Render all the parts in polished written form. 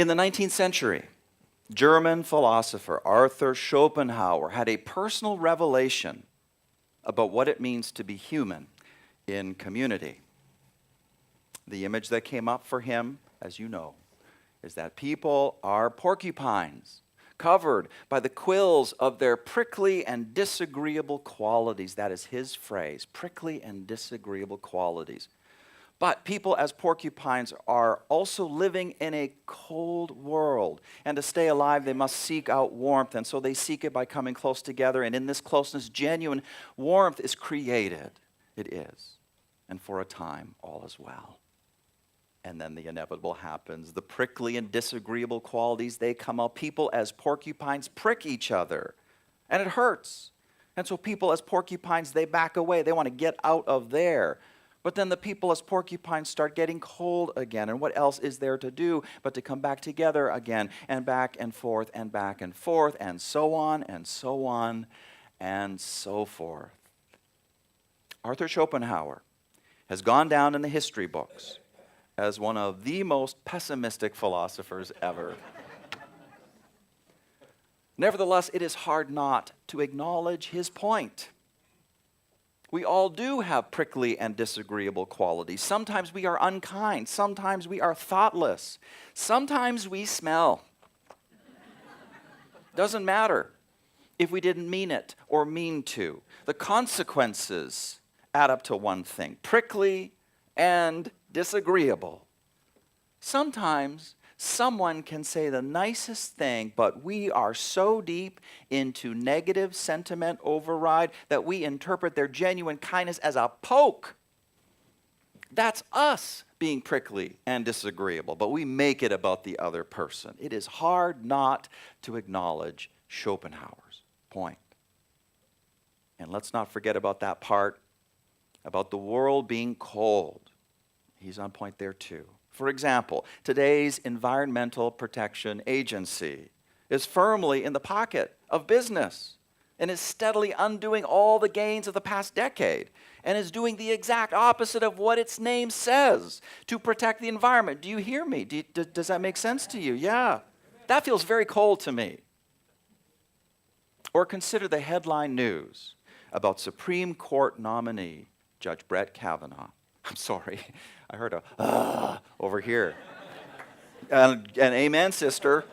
In the 19th century, German philosopher Arthur Schopenhauer had a personal revelation about what it means to be human in community. The image that came up for him, as you know, is that people are porcupines, covered by the quills of their prickly and disagreeable qualities. That is his phrase, prickly and disagreeable qualities. But people as porcupines are also living in a cold world. And to stay alive, they must seek out warmth. And so they seek it by coming close together. And in this closeness, genuine warmth is created. It is. And for a time, all is well. And then the inevitable happens. The prickly and disagreeable qualities, they come out. People as porcupines prick each other. And it hurts. And so people as porcupines, they back away. They want to get out of there. But then the people as porcupines start getting cold again. And what else is there to do but to come back together again, and back and forth and back and forth, and so on and so on and so forth. Arthur Schopenhauer has gone down in the history books as one of the most pessimistic philosophers ever. Nevertheless, it is hard not to acknowledge his point. We all do have prickly and disagreeable qualities. Sometimes we are unkind. Sometimes we are thoughtless. Sometimes we smell. Doesn't matter if we didn't mean it or mean to. The consequences add up to one thing: prickly and disagreeable. Sometimes someone can say the nicest thing, but we are so deep into negative sentiment override that we interpret their genuine kindness as a poke. That's us being prickly and disagreeable, but we make it about the other person. It is hard not to acknowledge Schopenhauer's point. And let's not forget about that part about the world being cold. He's on point there too. For example, today's Environmental Protection Agency is firmly in the pocket of business and is steadily undoing all the gains of the past decade and is doing the exact opposite of what its name says, to protect the environment. Do you hear me? Does that make sense to you? Yeah. That feels very cold to me. Or consider the headline news about Supreme Court nominee Judge Brett Kavanaugh. I'm sorry, I heard a over here. And amen, sister.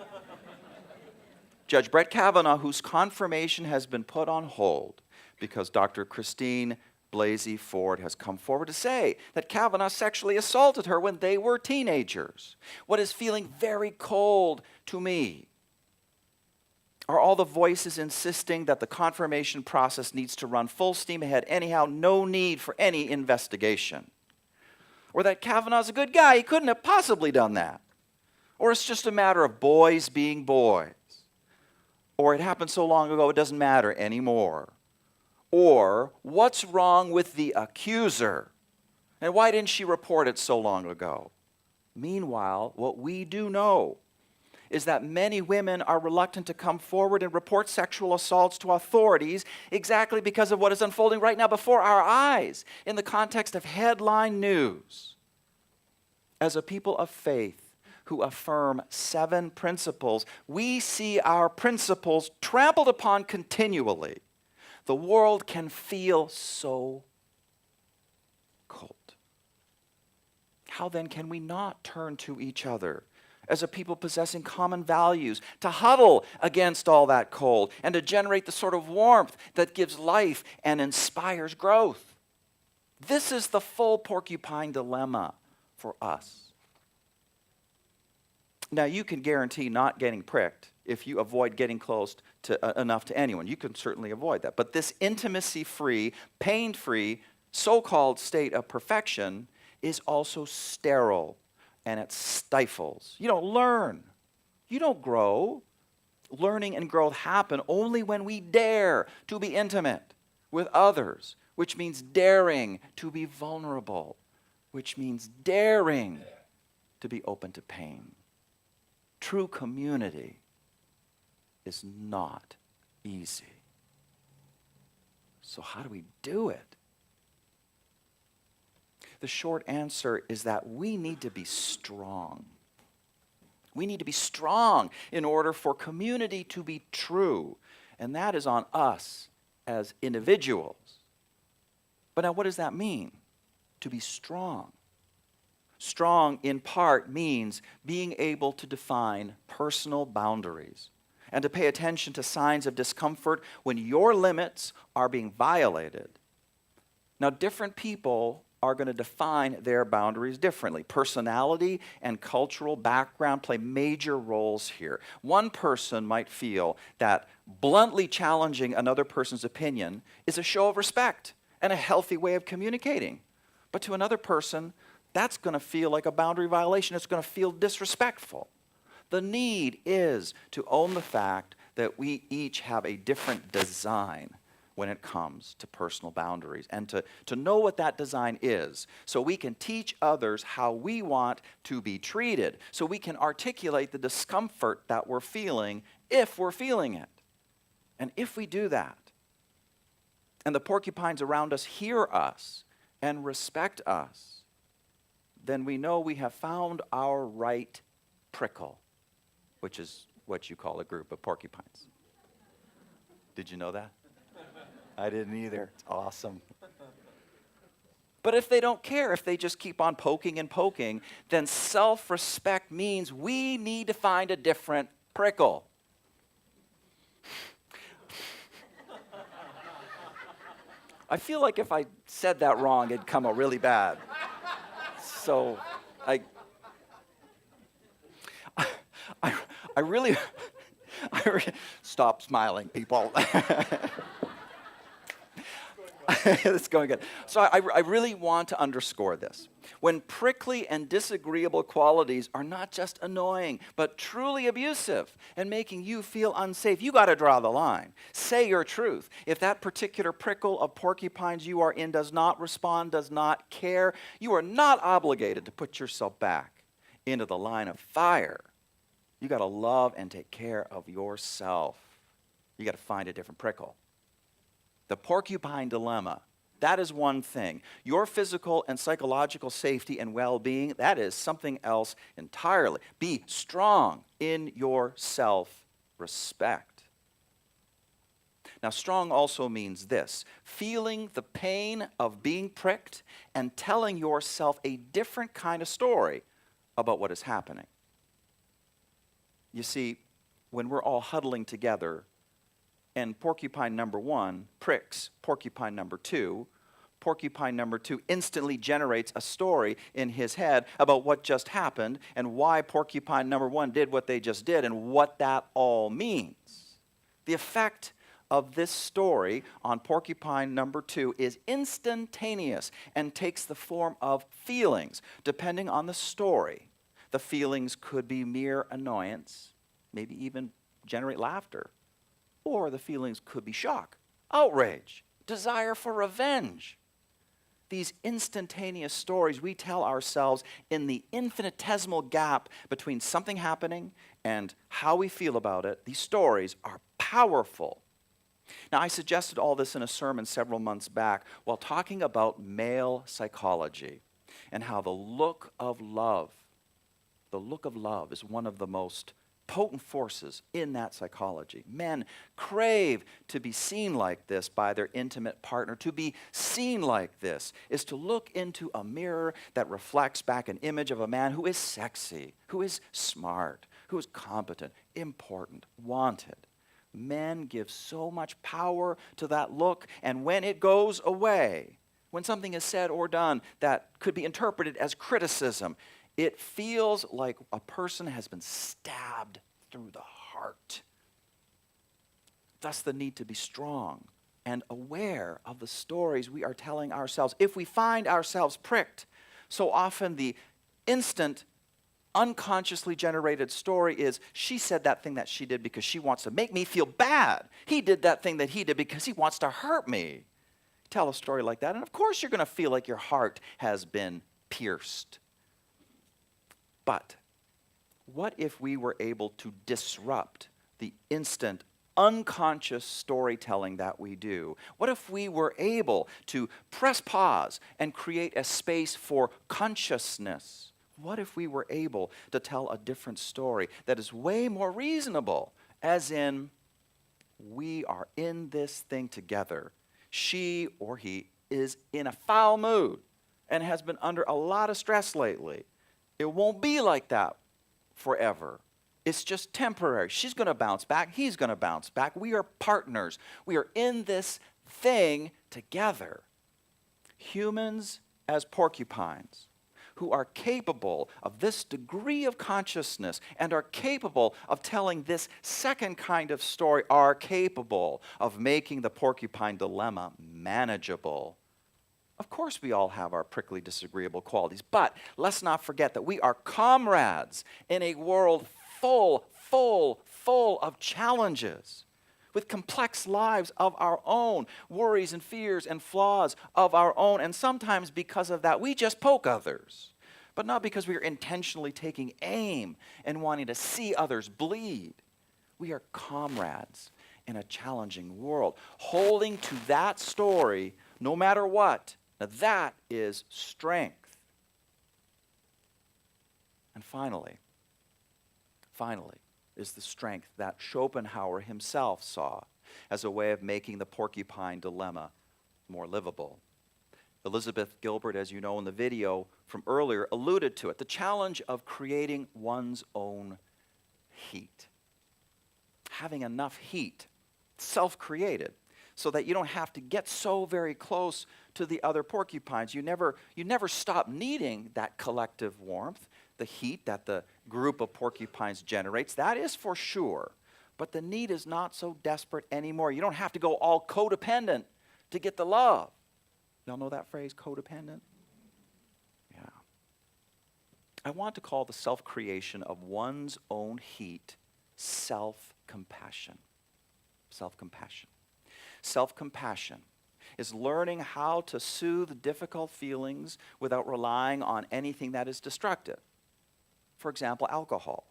Judge Brett Kavanaugh, whose confirmation has been put on hold because Dr. Christine Blasey Ford has come forward to say that Kavanaugh sexually assaulted her when they were teenagers. What is feeling very cold to me are all the voices insisting that the confirmation process needs to run full steam ahead anyhow, no need for any investigation. Or that Kavanaugh's a good guy, he couldn't have possibly done that. Or it's just a matter of boys being boys. Or it happened so long ago it doesn't matter anymore. Or what's wrong with the accuser? And why didn't she report it so long ago? Meanwhile, what we do know is that many women are reluctant to come forward and report sexual assaults to authorities exactly because of what is unfolding right now before our eyes in the context of headline news. As a people of faith who affirm 7 principles, we see our principles trampled upon continually. The world can feel so cold. How then can we not turn to each other as a people possessing common values, to huddle against all that cold and to generate the sort of warmth that gives life and inspires growth? This is the full porcupine dilemma for us. Now, you can guarantee not getting pricked if you avoid getting close to enough to anyone. You can certainly avoid that. But this intimacy-free, pain-free, so-called state of perfection is also sterile. And it stifles. You don't learn. You don't grow. Learning and growth happen only when we dare to be intimate with others, which means daring to be vulnerable, which means daring to be open to pain. True community is not easy. So how do we do it? The short answer is that we need to be strong. We need to be strong in order for community to be true. And that is on us as individuals. But now what does that mean? To be strong. Strong in part means being able to define personal boundaries and to pay attention to signs of discomfort when your limits are being violated. Now, different people are going to define their boundaries differently. Personality and cultural background play major roles here. One person might feel that bluntly challenging another person's opinion is a show of respect and a healthy way of communicating. But to another person, that's going to feel like a boundary violation. It's going to feel disrespectful. The need is to own the fact that we each have a different design when it comes to personal boundaries, and to know what that design is so we can teach others how we want to be treated, so we can articulate the discomfort that we're feeling if we're feeling it. And if we do that, and the porcupines around us hear us and respect us, then we know we have found our right prickle, which is what you call a group of porcupines. Did you know that? I didn't either. It's awesome. But if they don't care, if they just keep on poking and poking, then self-respect means we need to find a different prickle. I feel like if I said that wrong, it'd come out really bad. So I really stop smiling, people. It's going good. So I really want to underscore this. When prickly and disagreeable qualities are not just annoying, but truly abusive and making you feel unsafe, you got to draw the line. Say your truth. If that particular prickle of porcupines you are in does not respond, does not care, you are not obligated to put yourself back into the line of fire. You got to love and take care of yourself. You got to find a different prickle. The porcupine dilemma, that is one thing. Your physical and psychological safety and well-being, that is something else entirely. Be strong in your self-respect. Now, strong also means this: feeling the pain of being pricked and telling yourself a different kind of story about what is happening. You see, when we're all huddling together, and porcupine number one pricks porcupine number two instantly generates a story in his head about what just happened and why porcupine number one did what they just did and what that all means. The effect of this story on porcupine number two is instantaneous and takes the form of feelings. Depending on the story, the feelings could be mere annoyance, maybe even generate laughter. Or the feelings could be shock, outrage, desire for revenge. These instantaneous stories we tell ourselves in the infinitesimal gap between something happening and how we feel about it, these stories are powerful. Now, I suggested all this in a sermon several months back while talking about male psychology and how the look of love is one of the most potent forces in that psychology. Men crave to be seen like this by their intimate partner. To be seen like this is to look into a mirror that reflects back an image of a man who is sexy, who is smart, who is competent, important, wanted. Men give so much power to that look, and when it goes away, when something is said or done that could be interpreted as criticism, it feels like a person has been stabbed through the heart. Thus the need to be strong and aware of the stories we are telling ourselves. If we find ourselves pricked, so often the instant, unconsciously generated story is, she said that thing that she did because she wants to make me feel bad. He did that thing that he did because he wants to hurt me. Tell a story like that, and of course you're going to feel like your heart has been pierced. But what if we were able to disrupt the instant, unconscious storytelling that we do? What if we were able to press pause and create a space for consciousness, What if we were able to tell a different story that is way more reasonable, as in, we are in this thing together. She or he is in a foul mood and has been under a lot of stress lately. It won't be like that forever. It's just temporary. She's going to bounce back. He's going to bounce back. We are partners. We are in this thing together. Humans as porcupines who are capable of this degree of consciousness and are capable of telling this second kind of story are capable of making the porcupine dilemma manageable. Of course, we all have our prickly, disagreeable qualities, but let's not forget that we are comrades in a world full of challenges, with complex lives of our own, worries and fears and flaws of our own, and sometimes because of that, we just poke others, but not because we are intentionally taking aim and wanting to see others bleed. We are comrades in a challenging world, holding to that story no matter what. Now that is strength. And finally, is the strength that Schopenhauer himself saw as a way of making the porcupine dilemma more livable. Elizabeth Gilbert, as you know in the video from earlier, alluded to it. The challenge of creating one's own heat. Having enough heat, self-created, so that you don't have to get so very close to the other porcupines. You never stop needing that collective warmth, the heat that the group of porcupines generates. That is for sure. But the need is not so desperate anymore. You don't have to go all codependent to get the love. Y'all know that phrase, codependent? Yeah. I want to call the self-creation of one's own heat self-compassion. Self-compassion. Self-compassion is learning how to soothe difficult feelings without relying on anything that is destructive. For example, alcohol,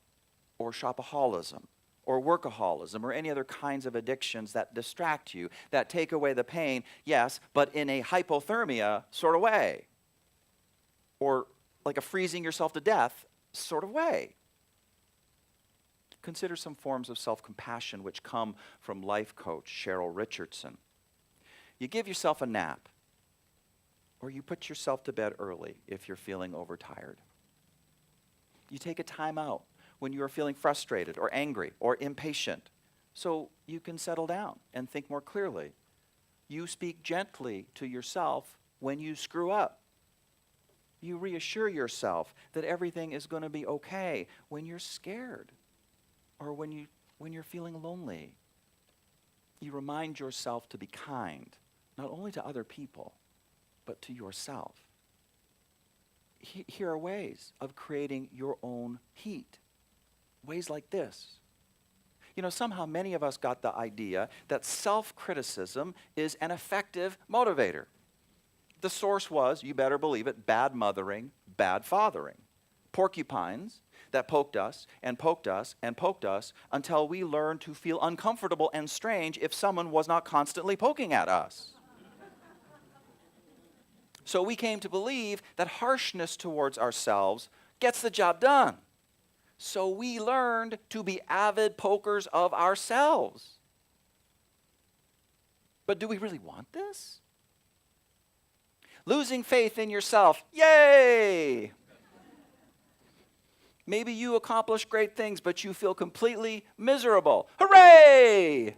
or shopaholism, or workaholism, or any other kinds of addictions that distract you, that take away the pain, yes, but in a hypothermia sort of way, or like a freezing yourself to death sort of way. Consider some forms of self-compassion which come from life coach Cheryl Richardson. You give yourself a nap, or you put yourself to bed early if you're feeling overtired. You take a time out when you are feeling frustrated or angry or impatient so you can settle down and think more clearly. You speak gently to yourself when you screw up. You reassure yourself that everything is going to be okay when you're scared or when you're feeling lonely. You remind yourself to be kind, not only to other people, but to yourself. Here are ways of creating your own heat. Ways like this. You know, somehow many of us got the idea that self-criticism is an effective motivator. The source was, you better believe it, bad mothering, bad fathering. Porcupines that poked us and poked us and poked us until we learned to feel uncomfortable and strange if someone was not constantly poking at us. So we came to believe that harshness towards ourselves gets the job done. So we learned to be avid pokers of ourselves. But do we really want this? Losing faith in yourself, yay! Maybe you accomplish great things, but you feel completely miserable. Hooray!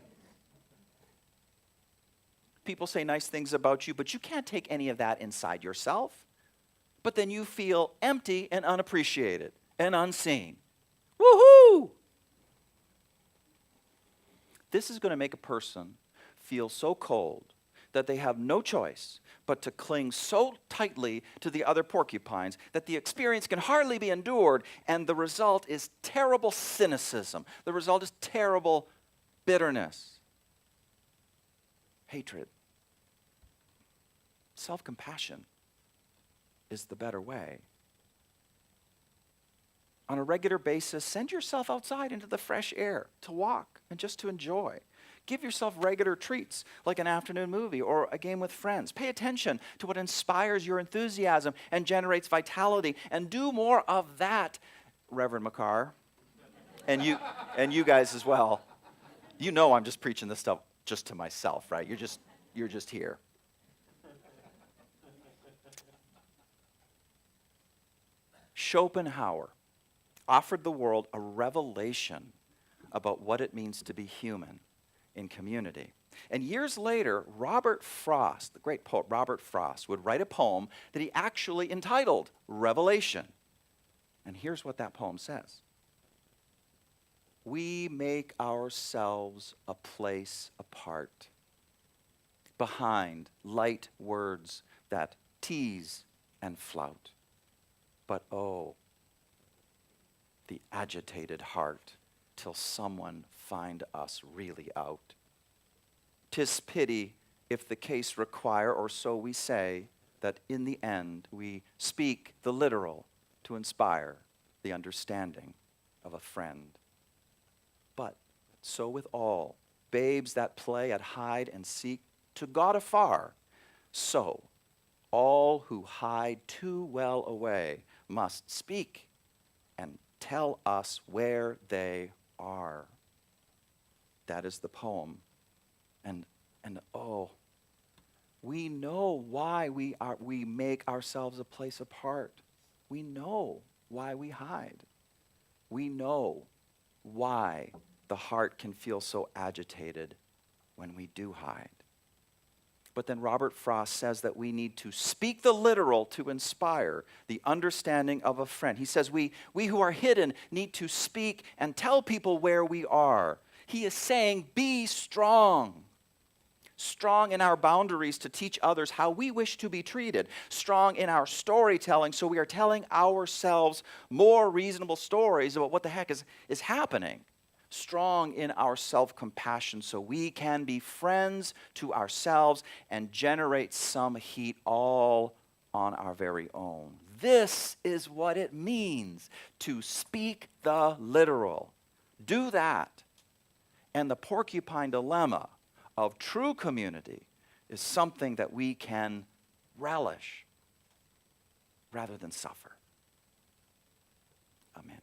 People say nice things about you, but you can't take any of that inside yourself. But then you feel empty and unappreciated and unseen. Woohoo! This is going to make a person feel so cold that they have no choice but to cling so tightly to the other porcupines that the experience can hardly be endured, and the result is terrible cynicism. The result is terrible bitterness, hatred. Self-compassion is the better way. On a regular basis, send yourself outside into the fresh air to walk and just to enjoy. Give yourself regular treats, like an afternoon movie or a game with friends. Pay attention to what inspires your enthusiasm and generates vitality, and do more of that, Reverend Makar, and you guys as well. You know I'm just preaching this stuff just to myself, right? You're just here. Schopenhauer offered the world a revelation about what it means to be human in community. And years later, Robert Frost, the great poet Robert Frost, would write a poem that he actually entitled Revelation. And here's what that poem says. We make ourselves a place apart, behind light words that tease and flout. But oh, the agitated heart, till someone find us really out. 'Tis pity if the case require, or so we say, that in the end we speak the literal to inspire the understanding of a friend. But so with all babes that play at hide and seek to God afar, so all who hide too well away must speak and tell us where they are. That is the poem. And oh, we know why we make ourselves a place apart. We know why we hide. We know why the heart can feel so agitated when we do hide. But then Robert Frost says that we need to speak the literal to inspire the understanding of a friend. He says we who are hidden need to speak and tell people where we are. He is saying, be strong. Strong in our boundaries to teach others how we wish to be treated. Strong in our storytelling, so we are telling ourselves more reasonable stories about what the heck is happening. Strong in our self-compassion, so we can be friends to ourselves and generate some heat all on our very own. This is what it means to speak the literal. Do that. And the porcupine dilemma of true community is something that we can relish rather than suffer. Amen.